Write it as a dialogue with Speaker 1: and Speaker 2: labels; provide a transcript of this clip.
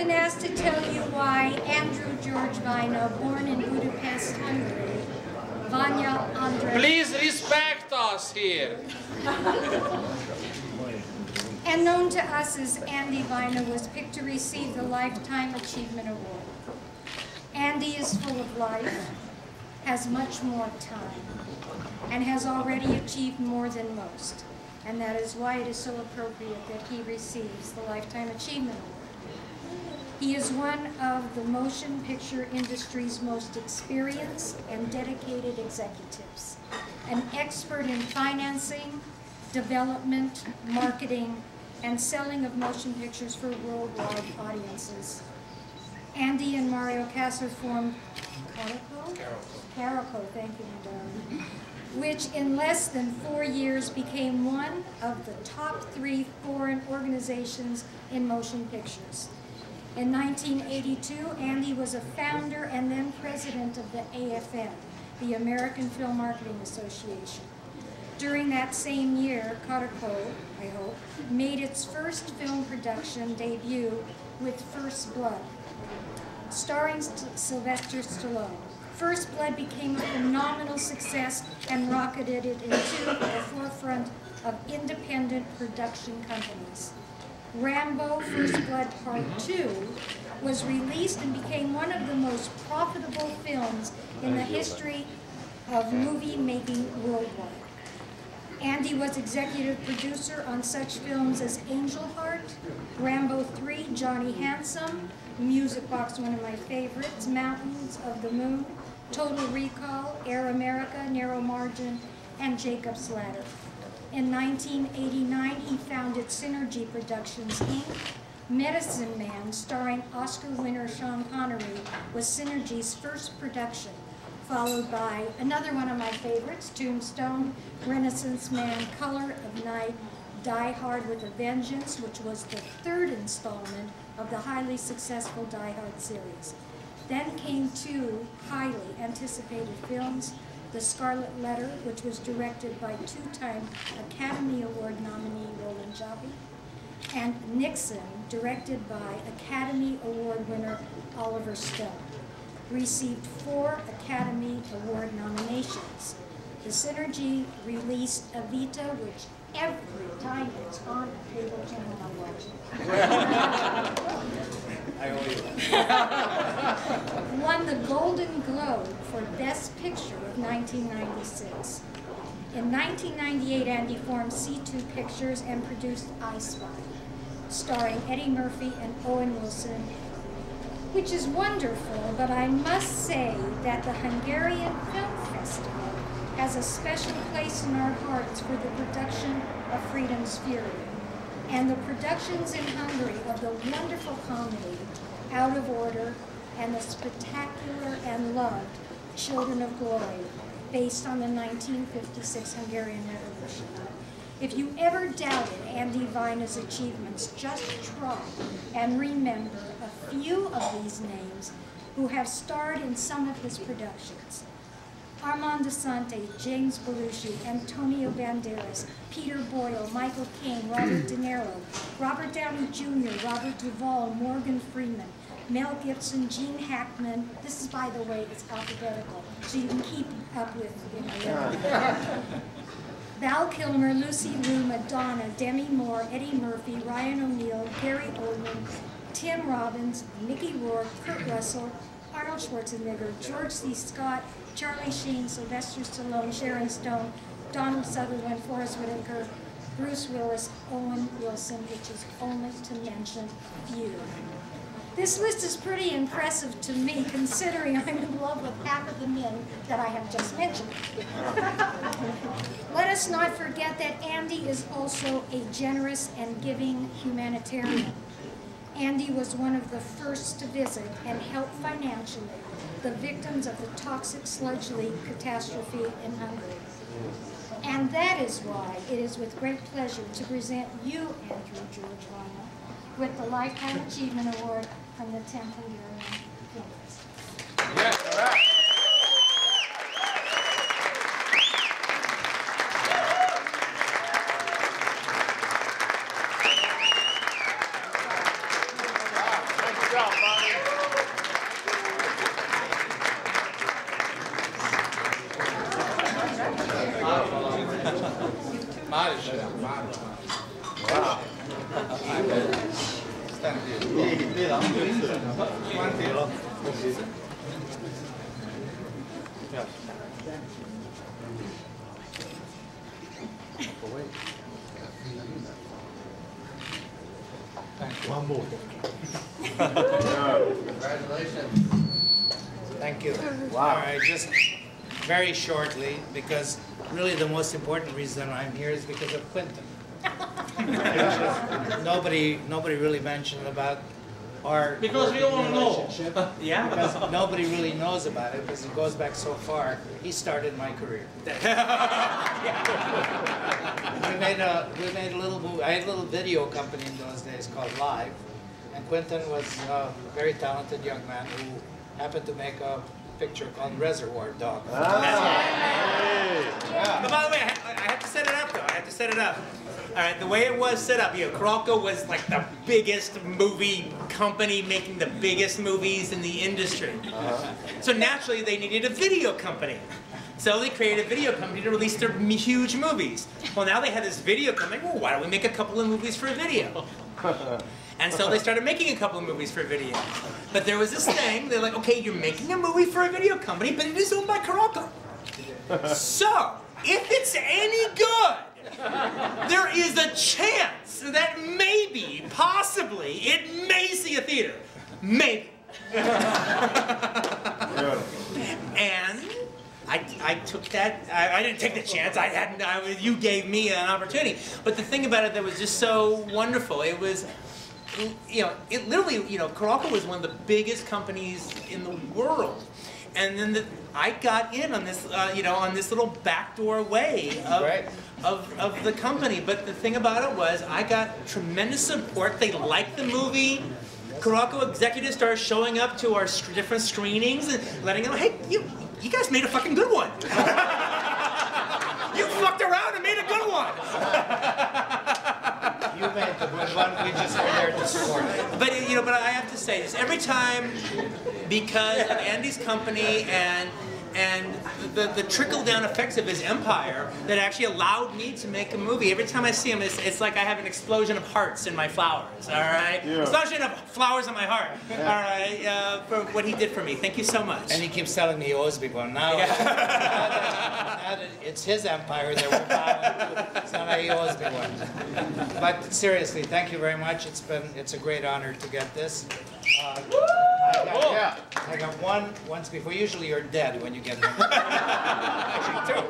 Speaker 1: been asked to tell you why Andrew George Vajna, born in Budapest, Hungary, Vajna Andrei...
Speaker 2: Please respect us here.
Speaker 1: And known to us as Andy Vajna, was picked to receive the Lifetime Achievement Award. Andy is full of life, has much more time, and has already achieved more than most. And that is why it is so appropriate that he receives the Lifetime Achievement Award. He is one of the motion picture industry's most experienced and dedicated executives, an expert in financing, development, marketing, and selling of motion pictures for worldwide audiences. Andy and Mario Kasser formed Caraco, thank you, madam, which in less than 4 years became one of the top 3 foreign organizations in motion pictures. In 1982, Andy was a founder and then president of the AFM, the American Film Marketing Association. During that same year, Caraco, I hope, made its first film production debut with First Blood, starring Sylvester Stallone. First Blood became a phenomenal success and rocketed it into the forefront of independent production companies. Rambo First Blood Part 2 was released and became one of the most profitable films in the history of movie making worldwide. Andy was executive producer on such films as Angel Heart, Rambo 3, Johnny Handsome, Music Box, one of my favorites, Mountains of the Moon, Total Recall, Air America, Narrow Margin, and Jacob's Ladder. In 1989, he founded Synergy Productions, Inc. Medicine Man, starring Oscar winner Sean Connery, was Synergy's first production, followed by another one of my favorites, Tombstone, Renaissance Man, Color of Night, Die Hard with a Vengeance, which was the 3rd installment of the highly successful Die Hard series. Then came 2 highly anticipated films, The Scarlet Letter, which was directed by 2-time Academy Award nominee Roland Joffe, and Nixon, directed by Academy Award winner Oliver Stone. Received 4 Academy Award nominations. The Synergy released Evita, which every time it's on the cable channel I watch it. Won the Golden Globe for Best Picture of 1996. In 1998, Andy formed C2 Pictures and produced I Spy, starring Eddie Murphy and Owen Wilson, which is wonderful, but I must say that the Hungarian Film Festival has a special place in our hearts for the production of Freedom's Fury, and the productions in Hungary of the wonderful comedy Out of Order and the spectacular and loved Children of Glory, based on the 1956 Hungarian Revolution. If you ever doubted Andy Vajna's achievements, just try and remember a few of these names who have starred in some of his productions. Armand Assante, James Belushi, Antonio Banderas, Peter Boyle, Michael Caine, Robert De Niro, Robert Downey Jr., Robert Duvall, Morgan Freeman, Mel Gibson, Gene Hackman. This is, by the way, it's alphabetical, so you can keep up with, Val Kilmer, Lucy Liu, Madonna, Demi Moore, Eddie Murphy, Ryan O'Neal, Gary Oldman, Tim Robbins, Mickey Rourke, Kurt Russell, Arnold Schwarzenegger, George C. Scott, Charlie Sheen, Sylvester Stallone, Sharon Stone, Donald Sutherland, Forrest Whitaker, Bruce Willis, Owen Wilson, which is only to mention a few. This list is pretty impressive to me, considering I'm in love with half of the men that I have just mentioned. Let us not forget that Andy is also a generous and giving humanitarian. Andy was one of the first to visit and help financially the victims of the toxic sludge leak catastrophe in Hungary. And that is why it is with great pleasure to present you, Andrew George Vajna, with the Lifetime Achievement Award from the 10th Hungarian Film Festival.
Speaker 2: Yeah, all right. Good job.
Speaker 3: Thank you. One more.
Speaker 4: Congratulations.
Speaker 3: Thank you. Wow. All right, just very shortly, because really the most important reason I'm here is because of Quentin. Nobody really mentioned about our
Speaker 2: Because we all know.
Speaker 3: relationship. Yeah. Because nobody really knows about it, because it goes back so far. He started my career. We made a little movie. I had a little video company in those days called Live, and Quentin was a very talented young man who happened to make a picture called Reservoir Dogs.
Speaker 5: But by the way, I have to set it up though. I have to set it up. All right, the way it was set up, Carolco was like the biggest movie company making the biggest movies in the industry. So naturally, they needed a video company. So they created a video company to release their huge movies. Well, now they had this video company. Well, why don't we make a couple of movies for video? And so they started making a couple of movies for video. But there was this thing, they're like, okay, you're making a movie for a video company, but it is owned by Carolco. So, if it's any good, there is a chance that maybe, possibly, it may see a theater. Maybe. And I took that, I didn't take the chance, you gave me an opportunity. But the thing about it that was just so wonderful, it was, it literally, Carolco was one of the biggest companies in the world. And then I got in on this, on this little backdoor way of the company. But the thing about it was, I got tremendous support. They liked the movie. Carolco executives started showing up to our different screenings and letting them know, hey, you guys made a fucking good one. You fucked around and made a good one.
Speaker 3: You made the good one. We just were there to support it.
Speaker 5: But but I have to say this every time, because of Andy's company and the trickle-down effects of his empire that actually allowed me to make a movie. Every time I see him, it's like I have an explosion of hearts in my flowers, all right? Yeah. Explosion of flowers in my heart, all right, for what he did for me. Thank you so much.
Speaker 3: And he keeps telling me he owes me one. Now, now that it's his empire that we're bowing, so now he owes me one. But seriously, thank you very much. It's a great honor to get this. I got one once before. Usually you're dead when you get one. Actually, two.